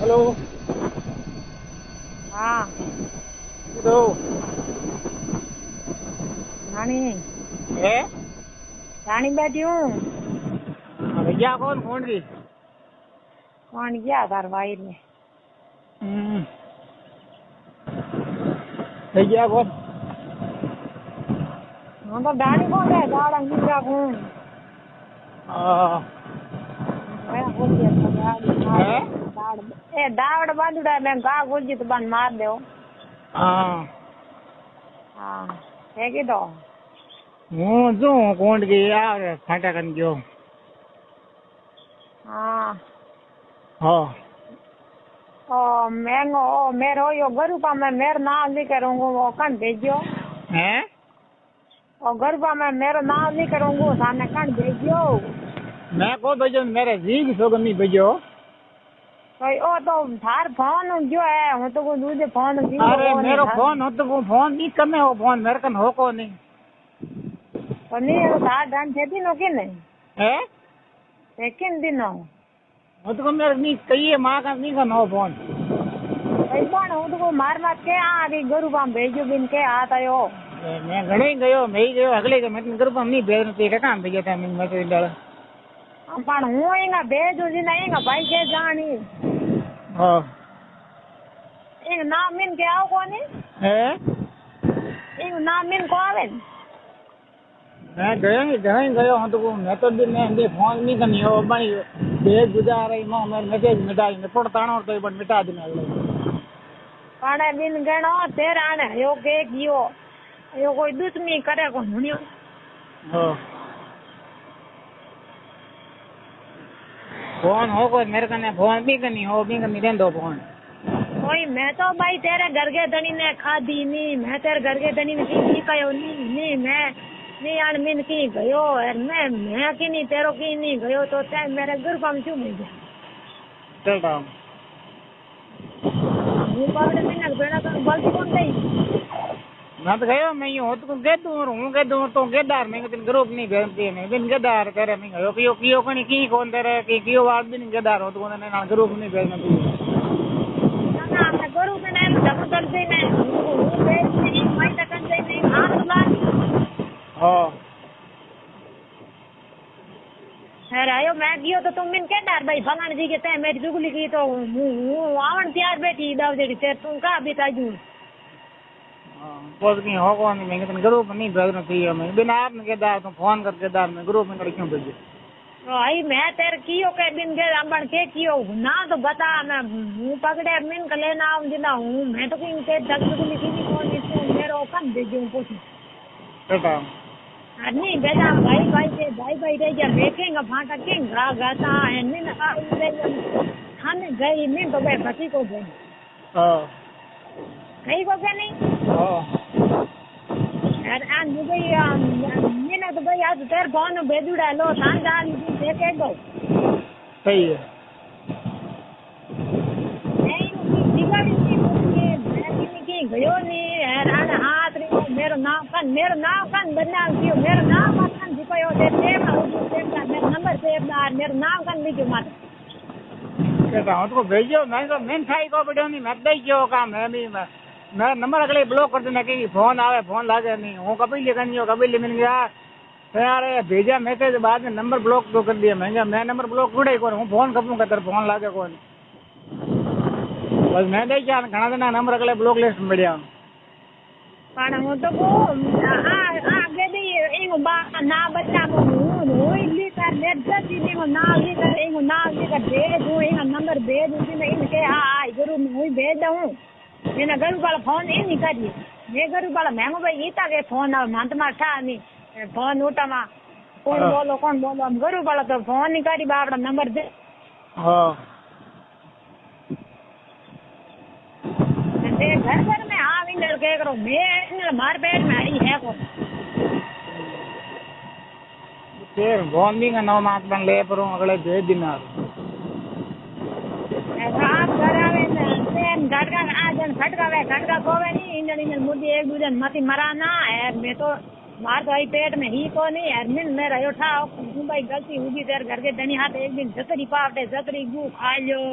Hello. हाँ तो रानी है रानी बैठी हूँ। भैया कौन फोन की? कौन गया घर भाई ने? भैया कौन? हाँ तो डाणी कौन है? दाड़ा मीरा कौन? मैं बोल दिया था गाड़ी मार दाड़ ए दाड़ बांधुड़ा मैं गा बोल जी तो बंद मार दो। हाँ है कि तो હું શું કોણ કે યાર ફાટા કરી ગયો. हाँ હા ओ मैंगो ओ मेरो यो गरुपा में मेरा नाम नहीं करूँगा वो कन भेजियो। હે और गरुपा में मेरा नाम नहीं करूँगा सामने कन भेजियो। મેં કોઈ ભેજો મેરે જીગ સોગન નહીં ભેજો. तो ओ तो थार फोन जो है वो तो कोई दूसरे फोन અરે મેરો ફોન હતો હું ફોન નહીં કમે હો ફોન મેરે કન હો કો નહીં. तो नहीं है तो थार डांड थे दिनों के नहीं હે लेकिन दिनों હું તો મેરે નહીં કહીએ માં કન નહીં કન હો ફોન. भाई कौन हूँ तो मार मार के आ गरु पाम भेजो बिन के आता यो। મેં ઘણી ગયો મેં ગયો અગલે કે મેં કરું પણ નહીં ભેજ નથી કે કામ ભેજો તમે મેસેજ ડાળ. પણ હું એના भेजू जी नहीं एंगा भाई के जानी હા एंग नाम मिन के आओ कोनी હે एंग नाम मिन को आवे मैं गयो हूँ तो मैं तो भी मैं फोन नहीं करनी हो बनी भेज गुजार रही माँ मैं मैसेज मिटाई मैं पढ़ता तो बट मिटा देने अगले पाड़े बिन गणो तेरा आने यो के कियो यो कोई दुश्मनी करे को हुनियो। हाँ फोन हो कोई मेरे कने फोन भी करनी हो भी करनी रहने दो फोन. कोई मैं तो भाई तेरे घर के धनी ने खादी नहीं मैं तेरे घर के धनी ने की कयो नहीं मैं नहीं आन मिन की गयो और मैं की नहीं तेरो की नहीं गयो तो ते मेरे घर पाम क्यों मिल गया चल रहा हूँ હું પાવડે મિનક બેડા તો બલતી કોણ થઈ मैं तो गयो मैं यूँ तो कह दूँ तो गेदार मैं तेन ग्रुप नहीं भेजती मैं बिन गेदार तेरे मैं गयो कियो कियो कनी की कौन तेरे की कियो बात बिन गेदार हो तो कौन ना ग्रुप नहीं भेजना तू ના આપણે કરું કે ના ધમ કરજે ને હું બેસ નહીં માઈ તકન જઈ નહીં હાથ લાગ हाँ अरे आयो मैं गयो तो तुम मिन के डर भाई फलाने जी के ते मेरी जुगली की तो हूँ आवन तैयार बैठी दाव जेडी ते तू का भी ताजू बोल की हो कौन मैं तेन ग्रुप नहीं भेजना चाहिए मैं बिना आप गेदार तो फोन कर गेदार में ग्रुप में क्यों भेजे. तो आई मैं तेरे कियो के बिन के अंबन के कियो ना तो बता मैं हूँ पकड़े मिन के लेना आऊं जिना हूँ मैं तो कहीं के जग जुगली की कौन इसको मेरो कन भेजूं पूछ बेटा नहीं बेटा भाई रह गया बेचेंगे फाटा केंगा गाता है मिन खाने गई मिन तो भाई भटी को गई हाँ कहीं को क्या नहीं यार आज मुझे मिन तो भाई आज तेरे फोन भेजुड़ा लो थान डाल देखे गो सही है नहीं दिवाली की गयो नहीं यार आज हाथ रे मेरो नाम कन बदनाम कियो मेरो नाम कन दिपयो दे सेव का मेरा नंबर सेव दार मेरो नाम कन लीजियो मत बेटा हूँ तो भेजो मैं तो मेन खाई को बैठो नहीं मैं दई क्यों काम है भी मैं नंबर अगले ब्लॉक कर देना कि फोन आवे फोन लागे नहीं हूँ कभी करनी हो कभी मिल गया तो यार भेजा मैसेज बाद में नंबर ब्लॉक तो कर दिया मैं नंबर ब्लॉक थोड़े कौन हूँ फोन कपूँ कर फोन लागे कौन बस मैं दई क्या घना देना नंबर अगले ब्लॉक लिस्ट में बढ़िया पण હું તો કો આ ગેદી એનો બા ના બદનામ હું ઇલી કર ને જતી ને ના લી કર એનો ના લી કર દે હું એનો નંબર भेज उसी में इनके हां जरूर मैं भेज दूं एना गरु वाला फोन ए नहीं करिए मैं गरु वाला महंगो भाई ईता के फोन आ मंत मा था नहीं फोन उठा मा कौन बोलो हम गरु वाला तो फोन नहीं करी बापड़ा नंबर दे हां घर में हाँ विंडर के करो मैं मार पेट में आई है को फिर फोन भी का नाम आप बन ले पर अगले भेज देना आप करावे सेम घटका आजन खटका कोवे नहीं इंजन मुद्दे एक दूसरे मती मराना है मैं तो मार तो आई पेट में ही को नहीं है मिन मेरा उठा भाई गलती हुई तेरे घर के धनी हाथ एक दिन जतरी पावटे जतरी गू खा लो